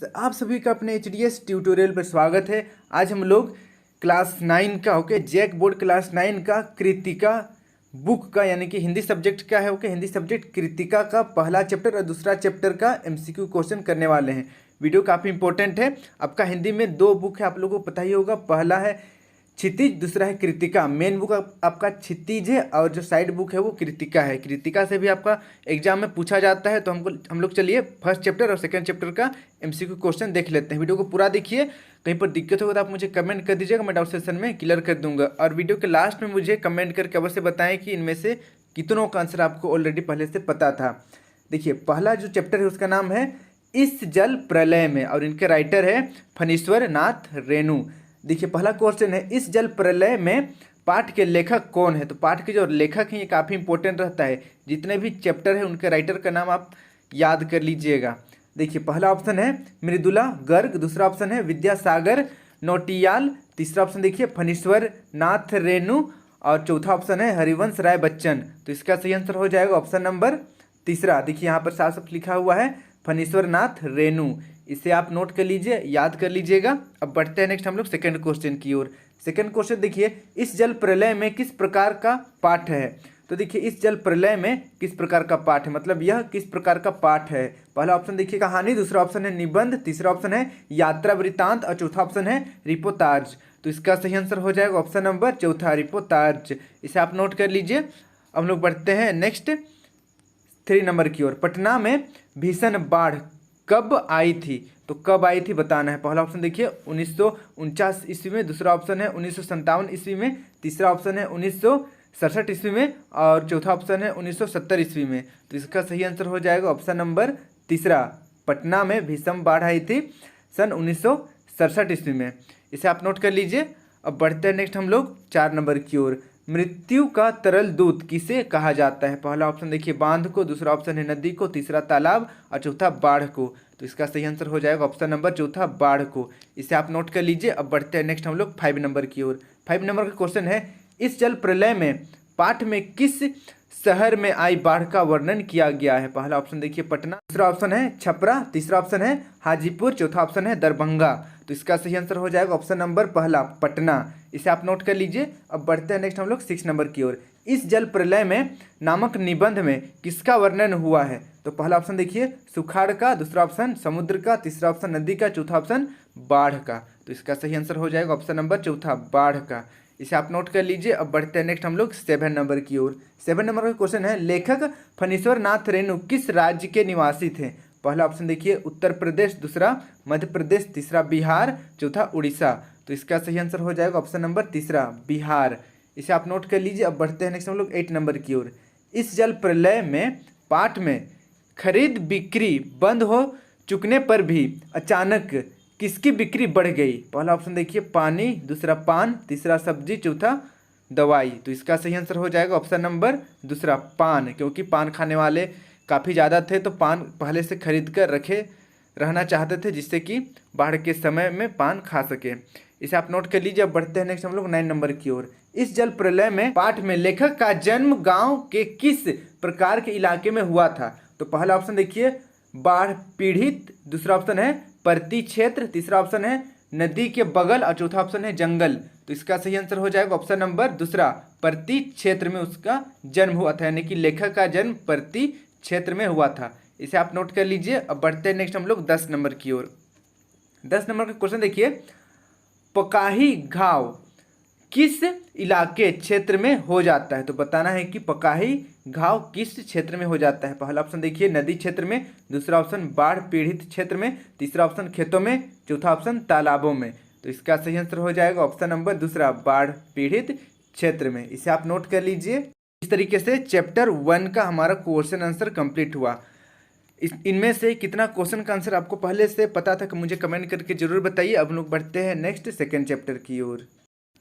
आप सभी का अपने HDS ट्यूटोरियल पर स्वागत है। आज हम लोग क्लास 9 का जैक बोर्ड क्लास 9 का कृतिका बुक का यानी कि हिंदी सब्जेक्ट का है हिंदी सब्जेक्ट कृतिका का पहला चैप्टर और दूसरा चैप्टर का MCQ क्वेश्चन करने वाले हैं। वीडियो काफ़ी इंपॉर्टेंट है। आपका हिंदी में दो बुक है, आप लोगों को पता ही होगा। पहला है क्षितिज, दूसरा है कृतिका। मेन बुक आपका क्षितिज है और जो साइड बुक है वो कृतिका है। कृतिका से भी आपका एग्जाम में पूछा जाता है। तो हम लोग चलिए फर्स्ट चैप्टर और सेकंड चैप्टर का MCQ क्वेश्चन देख लेते हैं। वीडियो को पूरा देखिए, कहीं पर दिक्कत होगा तो आप मुझे कमेंट कर दीजिएगा, मैं डाउट सेशन में क्लियर कर दूंगा। और वीडियो के लास्ट में मुझे कमेंट करके अवश्य बताएं कि इनमें से कितनों का आंसर आपको ऑलरेडी पहले से पता था। देखिए, पहला जो चैप्टर है उसका नाम है इस जल प्रलय में और इनके राइटर है फणीश्वर नाथ रेणु। देखिए, पहला क्वेश्चन है इस जल प्रलय में पाठ के लेखक कौन है। तो पाठ के जो लेखक हैं ये काफ़ी इंपॉर्टेंट रहता है। जितने भी चैप्टर है उनके राइटर का नाम आप याद कर लीजिएगा। देखिए, पहला ऑप्शन है मृदुला गर्ग, दूसरा ऑप्शन है विद्यासागर नौटियाल, तीसरा ऑप्शन देखिए फणीश्वर नाथ रेणु और चौथा ऑप्शन है हरिवंश राय बच्चन। तो इसका सही आंसर हो जाएगा ऑप्शन नंबर तीसरा। देखिए, यहाँ पर साफ साफ लिखा हुआ है फणीश्वर नाथ रेणु। इसे आप नोट कर लीजिए, याद कर लीजिएगा। अब बढ़ते हैं नेक्स्ट हम लोग सेकंड क्वेश्चन की ओर। सेकंड क्वेश्चन देखिए, इस जल प्रलय में किस प्रकार का पाठ है। तो देखिए, इस जल प्रलय में किस प्रकार का पाठ है, मतलब यह किस प्रकार का पाठ है। पहला ऑप्शन देखिए कहानी, दूसरा ऑप्शन है निबंध, तीसरा ऑप्शन है यात्रा वृत्तांत और चौथा ऑप्शन है रिपोर्टाज। तो इसका सही आंसर हो जाएगा ऑप्शन नंबर चौथा, रिपोर्टाज। इसे आप नोट कर लीजिए। अब हम लोग बढ़ते हैं नेक्स्ट 3 नंबर की ओर। पटना में भीषण बाढ़ कब आई थी। तो कब आई थी बताना है। पहला ऑप्शन देखिए 1949 ईस्वी में, दूसरा ऑप्शन है 1957 ईस्वी में, तीसरा ऑप्शन है 1967 ईस्वी में और चौथा ऑप्शन है 1970 ईस्वी में। तो इसका सही आंसर हो जाएगा ऑप्शन नंबर तीसरा। पटना में भीषण बाढ़ आई थी सन 1967 ईस्वी में। इसे आप नोट कर लीजिए। अब बढ़ते हैं नेक्स्ट हम लोग 4 नंबर की ओर। मृत्यु का तरल दूत किसे कहा जाता है। पहला ऑप्शन देखिए बांध को, दूसरा ऑप्शन है नदी को, तीसरा तालाब और चौथा बाढ़ को। तो इसका सही आंसर हो जाएगा ऑप्शन नंबर चौथा, बाढ़ को। इसे आप नोट कर लीजिए। अब बढ़ते हैं नेक्स्ट हम लोग 5 नंबर की ओर। 5 नंबर का क्वेश्चन है इस जल प्रलय में पाठ में किस शहर में आई बाढ़ का वर्णन किया गया है। पहला ऑप्शन देखिए पटना, दूसरा ऑप्शन है छपरा, तीसरा ऑप्शन है हाजीपुर, चौथा ऑप्शन है दरभंगा। तो इसका सही आंसर हो जाएगा ऑप्शन नंबर पहला, पटना। इसे आप नोट कर लीजिए। अब बढ़ते हैं नेक्स्ट हम लोग 6 नंबर की ओर। इस जल प्रलय में नामक निबंध में किसका वर्णन हुआ है। तो पहला ऑप्शन देखिए सुखाड़ का, दूसरा ऑप्शन समुद्र का, तीसरा ऑप्शन नदी का, चौथा ऑप्शन बाढ़ का। तो इसका सही आंसर हो जाएगा ऑप्शन नंबर चौथा, बाढ़ का। इसे आप नोट कर लीजिए। अब बढ़ते हैं नेक्स्ट हम लोग 7 नंबर की ओर। 7 नंबर का क्वेश्चन है लेखक फणीश्वर नाथ रेणु किस राज्य के निवासी थे। पहला ऑप्शन देखिए उत्तर प्रदेश, दूसरा मध्य प्रदेश, तीसरा बिहार, चौथा उड़ीसा। तो इसका सही आंसर हो जाएगा ऑप्शन नंबर तीसरा, बिहार। इसे आप नोट कर लीजिए। अब बढ़ते हैं नेक्स्ट हम लोग 8 नंबर की ओर। इस जल प्रलय में पाठ में खरीद बिक्री बंद हो चुकने पर भी अचानक किसकी बिक्री बढ़ गई। पहला ऑप्शन देखिए पानी, दूसरा पान, तीसरा सब्जी, चौथा दवाई। तो इसका सही आंसर हो जाएगा ऑप्शन नंबर दूसरा, पान। क्योंकि पान खाने वाले काफ़ी ज़्यादा थे तो पान पहले से खरीद कर रखे रहना चाहते थे जिससे कि बाढ़ के समय में पान खा सके। इसे आप नोट कर लीजिए। अब बढ़ते हैं नेक्स्ट हम लोग 9 नंबर की ओर। इस जल प्रलय में पाठ में लेखक का जन्म गांव के किस प्रकार के इलाके में हुआ था। तो पहला ऑप्शन देखिए बाढ़ पीड़ित, दूसरा ऑप्शन है पर्ती क्षेत्र, तीसरा ऑप्शन है नदी के बगल और चौथा ऑप्शन है जंगल। तो इसका सही आंसर हो जाएगा ऑप्शन नंबर दूसरा, पर्ती क्षेत्र में उसका जन्म हुआ था, यानी कि लेखक का जन्म पर्ती क्षेत्र में हुआ था। इसे आप नोट कर लीजिए। अब बढ़ते हैं नेक्स्ट हम लोग 10 नंबर की ओर। 10 नंबर का क्वेश्चन देखिए पकाही घाव किस इलाके क्षेत्र में हो जाता है। तो बताना है कि पकाही घाव किस क्षेत्र में हो जाता है। पहला ऑप्शन देखिए नदी क्षेत्र में, दूसरा ऑप्शन बाढ़ पीड़ित क्षेत्र में, तीसरा ऑप्शन खेतों में, चौथा ऑप्शन तालाबों में। तो इसका सही आंसर हो जाएगा ऑप्शन नंबर दूसरा, बाढ़ पीड़ित क्षेत्र में। इसे आप नोट कर लीजिए। इस तरीके से चैप्टर 1 का हमारा क्वेश्चन आंसर कंप्लीट हुआ। इनमें से कितना क्वेश्चन का आंसर आपको पहले से पता था कि मुझे कमेंट करके जरूर बताइए। अब लोग बढ़ते हैं नेक्स्ट सेकंड चैप्टर की ओर।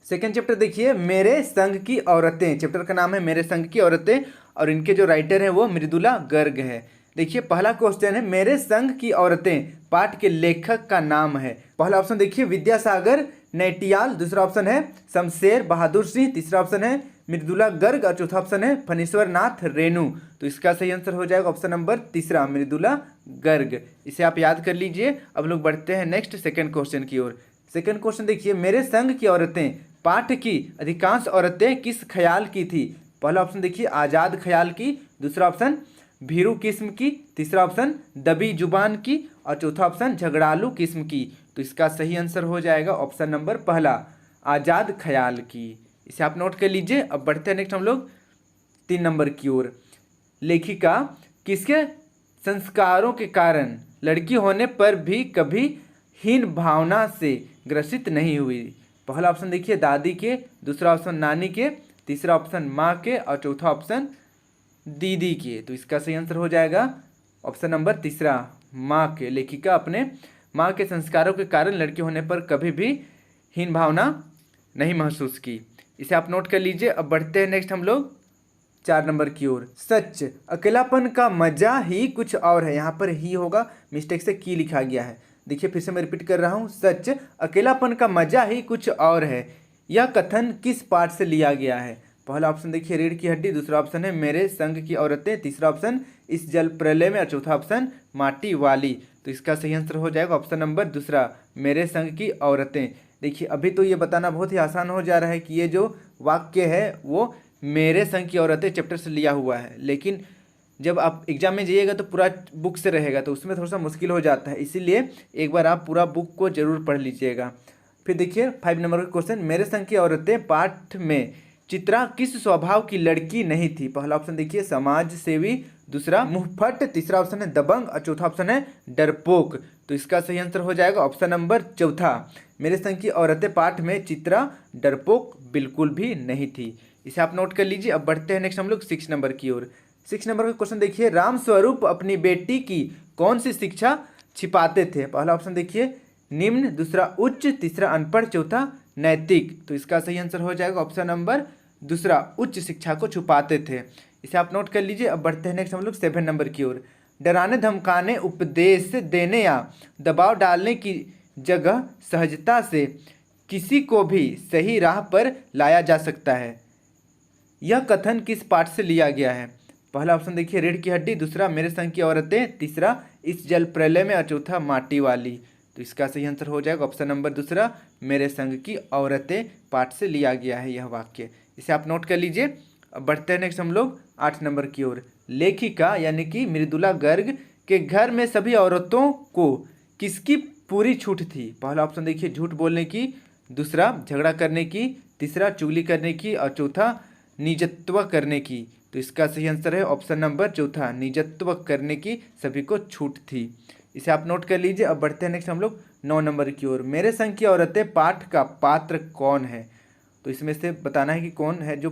सेकंड चैप्टर देखिए मेरे संग की औरतें। चैप्टर का नाम है मेरे संग की औरतें और इनके जो राइटर हैं वो मृदुला गर्ग है। देखिए पहला क्वेश्चन है मेरे संग की औरतें पाठ के लेखक का नाम है। पहला ऑप्शन देखिए विद्यासागर नैटियाल, दूसरा ऑप्शन है शमशेर बहादुर सिंह, तीसरा ऑप्शन है मृदुला गर्ग और चौथा ऑप्शन है फणीश्वर नाथ रेणु। तो इसका सही आंसर हो जाएगा ऑप्शन नंबर तीसरा, मृदुला गर्ग। इसे आप याद कर लीजिए। अब लोग बढ़ते हैं नेक्स्ट सेकंड क्वेश्चन की ओर। सेकंड क्वेश्चन देखिए, मेरे संग की औरतें पाठ की अधिकांश औरतें किस ख्याल की थी? पहला ऑप्शन देखिए आज़ाद ख्याल की, दूसरा ऑप्शन भीरू किस्म की, तीसरा ऑप्शन दबी जुबान की और चौथा ऑप्शन झगड़ालू किस्म की। तो इसका सही आंसर हो जाएगा ऑप्शन नंबर पहला, आज़ाद ख्याल की। इसे आप नोट कर लीजिए। अब बढ़ते हैं नेक्स्ट हम लोग 3 नंबर की ओर। लेखिका किसके संस्कारों के कारण लड़की होने पर भी कभी हीन भावना से ग्रसित नहीं हुई? पहला ऑप्शन देखिए दादी के, दूसरा ऑप्शन नानी के, तीसरा ऑप्शन माँ के और चौथा ऑप्शन दीदी के। तो इसका सही आंसर हो जाएगा ऑप्शन नंबर तीसरा, माँ के। लेखिका अपने माँ के संस्कारों के कारण लड़की होने पर कभी भी हीन भावना नहीं महसूस की। इसे आप नोट कर लीजिए। अब बढ़ते हैं नेक्स्ट हम लोग 4 नंबर की ओर। सच अकेलापन का मजा ही कुछ और है। यहाँ पर ही होगा, मिस्टेक से की लिखा गया है। देखिए फिर से मैं रिपीट कर रहा हूँ, सच अकेलापन का मजा ही कुछ और है, यह कथन किस पाठ से लिया गया है? पहला ऑप्शन देखिए रीढ़ की हड्डी, दूसरा ऑप्शन है मेरे संग की औरतें, तीसरा ऑप्शन इस जल प्रलय में और चौथा ऑप्शन माटी वाली। तो इसका सही आंसर हो जाएगा ऑप्शन नंबर दूसरा, मेरे संग की औरतें। देखिए अभी तो ये बताना बहुत ही आसान हो जा रहा है कि ये जो वाक्य है वो मेरे संग की औरतें चैप्टर से लिया हुआ है, लेकिन जब आप एग्जाम में जाइएगा तो पूरा बुक से रहेगा, तो उसमें थोड़ा सा मुश्किल हो जाता है। इसीलिए एक बार आप पूरा बुक को जरूर पढ़ लीजिएगा। फिर देखिए 5 नंबर का क्वेश्चन, मेरे संग की औरतें पाठ में चित्रा किस स्वभाव की लड़की नहीं थी? पहला ऑप्शन देखिए समाज सेवी, दूसरा मुंहफट, तीसरा ऑप्शन है दबंग और चौथा ऑप्शन है डरपोक। तो इसका सही आंसर हो जाएगा ऑप्शन नंबर चौथा, मेरे संग की औरतें पाठ में चित्रा डरपोक बिल्कुल भी नहीं थी। इसे आप नोट कर लीजिए। अब बढ़ते हैं नेक्स्ट हम लोग 6 नंबर की ओर। 6 नंबर का क्वेश्चन देखिए, राम स्वरूप अपनी बेटी की कौन सी शिक्षा छिपाते थे? पहला ऑप्शन देखिए निम्न, दूसरा उच्च, तीसरा अनपढ़, चौथा नैतिक। तो इसका सही आंसर हो जाएगा ऑप्शन नंबर दूसरा, उच्च शिक्षा को छुपाते थे। इसे आप नोट कर लीजिए। अब बढ़ते हैं नेक्स्ट हम लोग 7 नंबर की ओर। डराने धमकाने, उपदेश देने या दबाव डालने की जगह सहजता से किसी को भी सही राह पर लाया जा सकता है, यह कथन किस पाठ से लिया गया है? पहला ऑप्शन देखिए रीढ़ की हड्डी, दूसरा मेरे संग की औरतें, तीसरा इस जल प्रलय में और चौथा माटी वाली। तो इसका सही आंसर हो जाएगा ऑप्शन नंबर दूसरा, मेरे संग की औरतें पाठ से लिया गया है यह वाक्य। इसे आप नोट कर लीजिए। अब बढ़ते हैं नेक्स्ट हम लोग 8 नंबर की ओर। लेखिका यानी कि मृदुला गर्ग के घर में सभी औरतों को किसकी पूरी छूट थी? पहला ऑप्शन देखिए झूठ बोलने की, दूसरा झगड़ा करने की, तीसरा चुगली करने की और चौथा निजत्व करने की। तो इसका सही आंसर है ऑप्शन नंबर चौथा, निजत्व करने की सभी को छूट थी। इसे आप नोट कर लीजिए। अब बढ़ते हैं नेक्स्ट हम लोग 9 नंबर की ओर। मेरे संग की औरतें पाठ का पात्र कौन है? तो इसमें से बताना है कि कौन है जो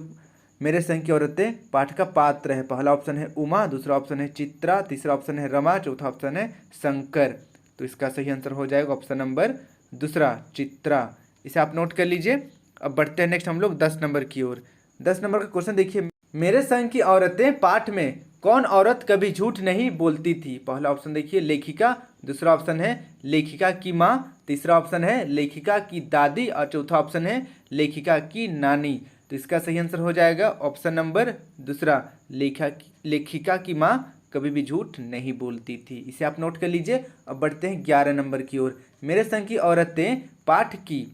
मेरे संग की औरतें पाठ का पात्र है। पहला ऑप्शन है उमा, दूसरा ऑप्शन है चित्रा, तीसरा ऑप्शन है रमा, चौथा ऑप्शन है शंकर। तो इसका सही आंसर हो जाएगा ऑप्शन नंबर दूसरा, चित्रा। इसे आप नोट कर लीजिए। अब बढ़ते हैं नेक्स्ट हम लोग 10 नंबर की ओर। 10 नंबर का क्वेश्चन देखिए, मेरे संग की औरतें पाठ में कौन औरत कभी झूठ नहीं बोलती थी? पहला ऑप्शन देखिए लेखिका, दूसरा ऑप्शन है लेखिका की माँ, तीसरा ऑप्शन है लेखिका की दादी और चौथा ऑप्शन है लेखिका की नानी। तो इसका सही आंसर हो जाएगा ऑप्शन नंबर दूसरा, लेखिका की माँ कभी भी झूठ नहीं बोलती थी। इसे आप नोट कर लीजिए। अब बढ़ते हैं 11 नंबर की ओर। मेरे संग की औरतें पाठ की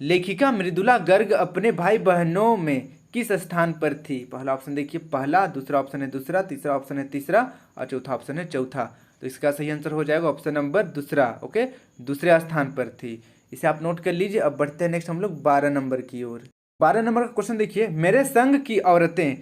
लेखिका मृदुला गर्ग अपने भाई बहनों में किस स्थान पर थी? पहला ऑप्शन देखिए पहला, दूसरा ऑप्शन है दूसरा, तीसरा ऑप्शन है तीसरा और चौथा ऑप्शन है चौथा। तो इसका सही आंसर हो जाएगा ऑप्शन नंबर दूसरा, ओके, दूसरे स्थान पर थी। इसे आप नोट कर लीजिए। अब बढ़ते हैं नेक्स्ट हम लोग 12 नंबर की ओर। 12 नंबर का क्वेश्चन देखिए, मेरे संग की औरतें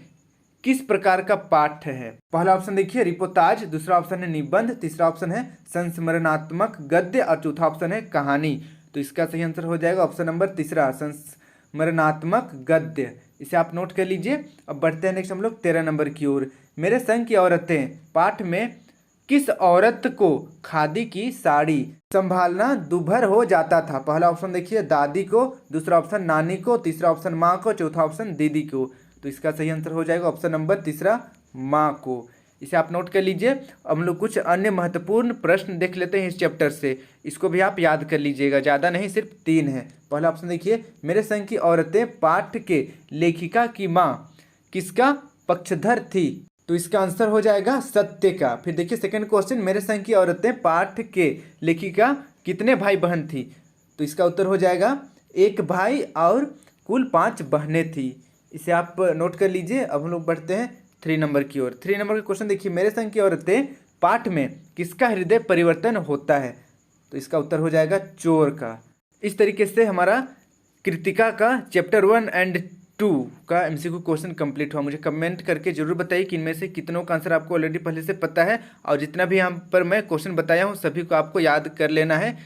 किस प्रकार का पाठ है? पहला ऑप्शन देखिए रिपोर्टाज, दूसरा ऑप्शन है निबंध, तीसरा ऑप्शन है संस्मरणात्मक गद्य और चौथा ऑप्शन है कहानी। तो इसका सही आंसर हो जाएगा ऑप्शन नंबर तीसरा, संस्मरणात्मक गद्य। इसे आप नोट कर लीजिए। अब बढ़ते हैं नेक्स्ट हम लोग 13 नंबर की ओर। मेरे संग की औरतें पाठ में किस औरत को खादी की साड़ी संभालना दुभर हो जाता था? पहला ऑप्शन देखिए दादी को, दूसरा ऑप्शन नानी को, तीसरा ऑप्शन माँ को, चौथा ऑप्शन दीदी को। तो इसका सही आंसर हो जाएगा ऑप्शन नंबर तीसरा, माँ को। इसे आप नोट कर लीजिए। अब हम लोग कुछ अन्य महत्वपूर्ण प्रश्न देख लेते हैं इस चैप्टर से, इसको भी आप याद कर लीजिएगा, ज़्यादा नहीं, सिर्फ 3 है। पहला ऑप्शन देखिए, मेरे संग की औरतें पाठ के लेखिका की माँ किसका पक्षधर थी? तो इसका आंसर हो जाएगा सत्य का। फिर देखिए सेकंड क्वेश्चन, मेरे संग की औरतें पाठ के लेखिका कितने भाई बहन थी? तो इसका उत्तर हो जाएगा 1 भाई और कुल 5 बहनें थी। इसे आप नोट कर लीजिए। अब हम लोग बढ़ते हैं 3 नंबर की ओर। 3 नंबर का क्वेश्चन देखिए, मेरे संग की औरतें पाठ में किसका हृदय परिवर्तन होता है? तो इसका उत्तर हो जाएगा चोर का। इस तरीके से हमारा कृतिका का चैप्टर 1 एंड 2 का एमसीक्यू क्वेश्चन कंप्लीट हुआ। मुझे कमेंट करके जरूर बताइए कि इनमें से कितनों का आंसर आपको ऑलरेडी पहले से पता है, और जितना भी यहाँ पर मैं क्वेश्चन बताया हूँ सभी को आपको याद कर लेना है,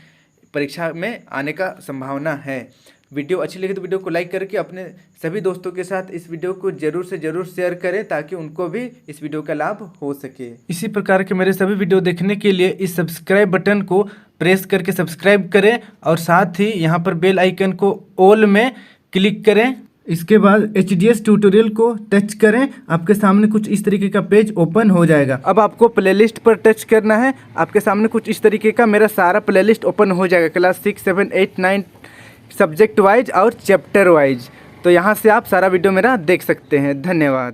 परीक्षा में आने का संभावना है। वीडियो अच्छी लगी तो वीडियो को लाइक करके अपने सभी दोस्तों के साथ इस वीडियो को जरूर से जरूर शेयर करें ताकि उनको भी इस वीडियो का लाभ हो सके। इसी प्रकार के मेरे सभी वीडियो देखने के लिए इस सब्सक्राइब बटन को प्रेस करके सब्सक्राइब करें और साथ ही यहाँ पर बेल आइकन को ऑल में क्लिक करें। इसके बाद HDS ट्यूटोरियल को टच करें, आपके सामने कुछ इस तरीके का पेज ओपन हो जाएगा। अब आपको प्लेलिस्ट पर टच करना है, आपके सामने कुछ इस तरीके का मेरा सारा प्लेलिस्ट ओपन हो जाएगा, क्लास 6, 7, 8, 9 सब्जेक्ट वाइज और चैप्टर वाइज। तो यहाँ से आप सारा वीडियो मेरा देख सकते हैं। धन्यवाद।